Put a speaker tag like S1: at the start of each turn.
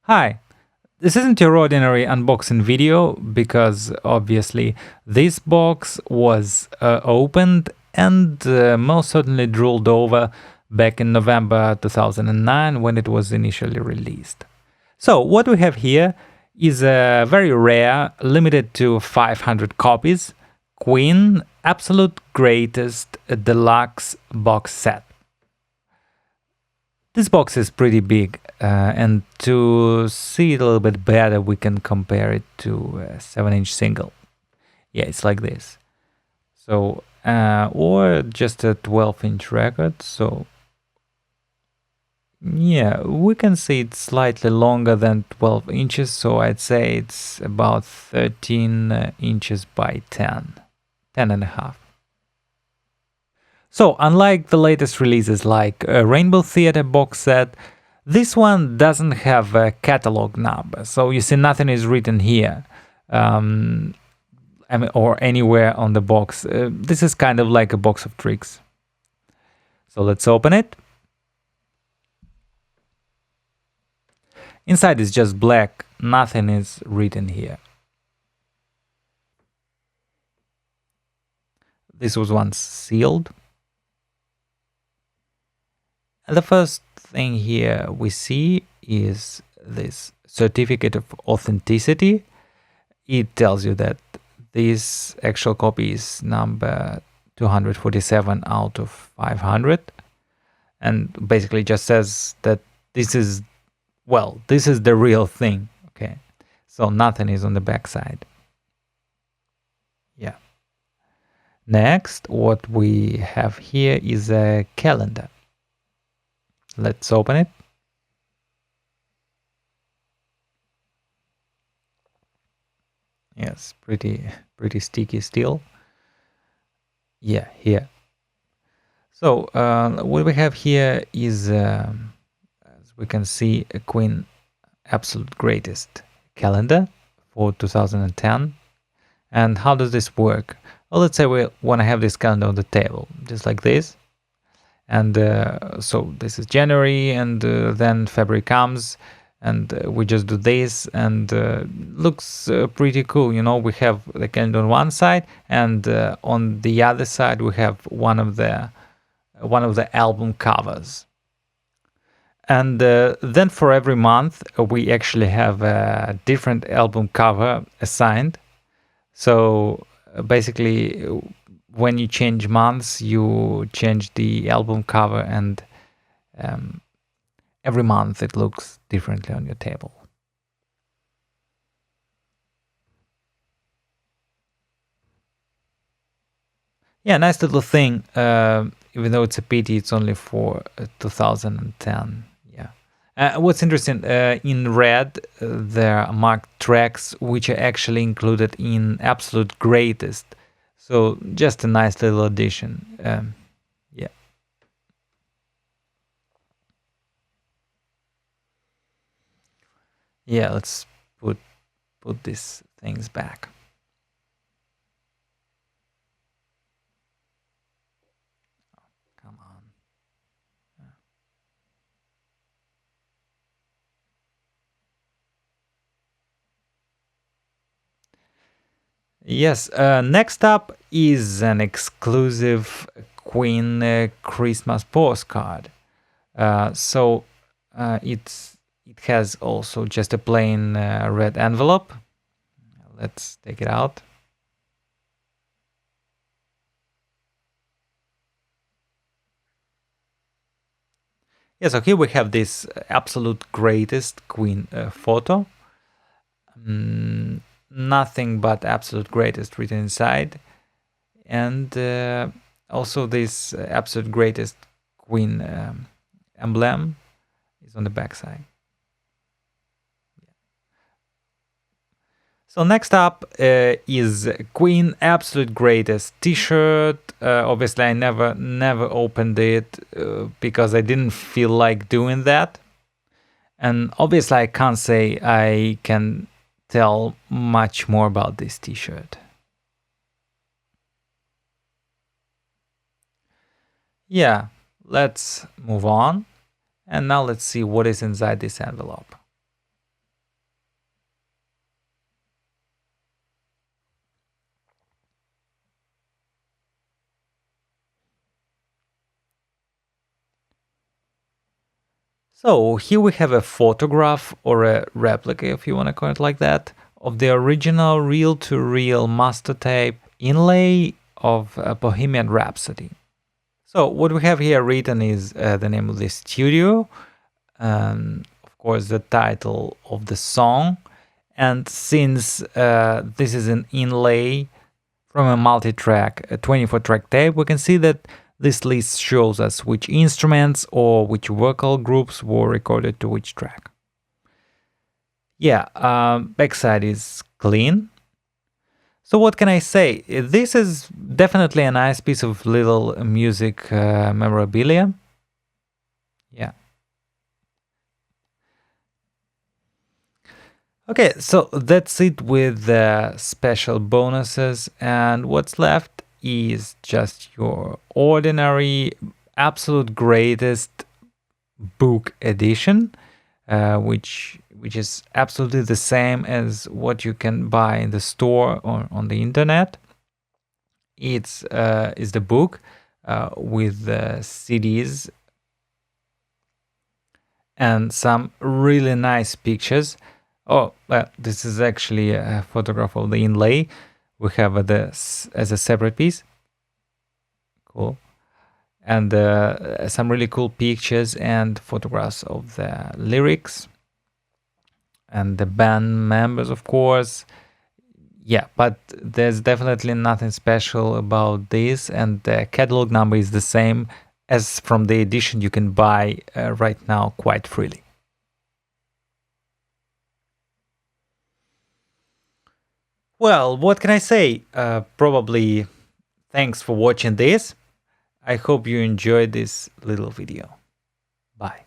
S1: Hi, this isn't your ordinary unboxing video because obviously this box was opened and most certainly drooled over back in November 2009 when it was initially released. So, what we have here is a very rare, limited to 500 copies, Queen Absolute Greatest Deluxe box set. This box is pretty big, and to see it a little bit better, we can compare it to a 7-inch single. Yeah, it's like this. So, or just a 12-inch record. So, yeah, we can see it's slightly longer than 12 inches. So, I'd say it's about 13 inches by 10 and a half. So, unlike the latest releases like a Rainbow Theatre box set, this one doesn't have a catalog number. So, you see, nothing is written here or anywhere on the box. This is kind of like a box of tricks. So, let's open it. Inside is just black, nothing is written here. This was once sealed. And the first thing here we see is this certificate of authenticity. It tells you that this actual copy is number 247 out of 500, and basically just says that this is the real thing. Okay, so nothing is on the back side. Yeah. Next, what we have here is a calendar. Let's open it. Yes, pretty sticky still. Yeah, here. So what we have here is, as we can see, a Queen Absolute Greatest calendar for 2010. And how does this work? Well, let's say we want to have this calendar on the table, just like this. And so this is January, and then February comes, and we just do this, and looks pretty cool. You know, we have the calendar on one side, and on the other side we have one of the album covers. And then for every month we actually have a different album cover assigned. So basically, when you change months, you change the album cover, and every month it looks differently on your table. Yeah, nice little thing. Even though it's a pity, it's only for 2010. Yeah. What's interesting, in red, there are marked tracks which are actually included in Absolute Greatest. So just a nice little addition. Yeah. Yeah, let's put these things back. Come on. Yes, next up is an exclusive Queen Christmas postcard. So it has also just a plain red envelope. Let's take it out. Yeah, so here we have this Absolute Greatest Queen photo. Nothing but Absolute Greatest written inside. And also this Absolute Greatest Queen emblem is on the back side. So next up is Queen Absolute Greatest t-shirt. Obviously I never opened it because I didn't feel like doing that. And obviously I can't say I can tell much more about this t-shirt. Yeah, let's move on. And now let's see what is inside this envelope. So here we have a photograph, or a replica, if you want to call it like that, of the original reel-to-reel master tape inlay of Bohemian Rhapsody. So what we have here written is the name of the studio, of course the title of the song, and since this is an inlay from a multi-track, a 24-track tape, we can see that this list shows us which instruments or which vocal groups were recorded to which track. Yeah, backside is clean. So what can I say? This is definitely a nice piece of little music memorabilia. Yeah. Okay, so that's it with the special bonuses, and what's left is just your ordinary, absolute greatest book edition, which is absolutely the same as what you can buy in the store or on the internet. It's is the book with the CDs and some really nice pictures. Oh, well, this is actually a photograph of the inlay. We have this as a separate piece. Cool. And some really cool pictures and photographs of the lyrics and the band members, of course. Yeah, but there's definitely nothing special about this, and the catalog number is the same as from the edition you can buy right now quite freely. Well, what can I say? Probably thanks for watching this. I hope you enjoyed this little video. Bye.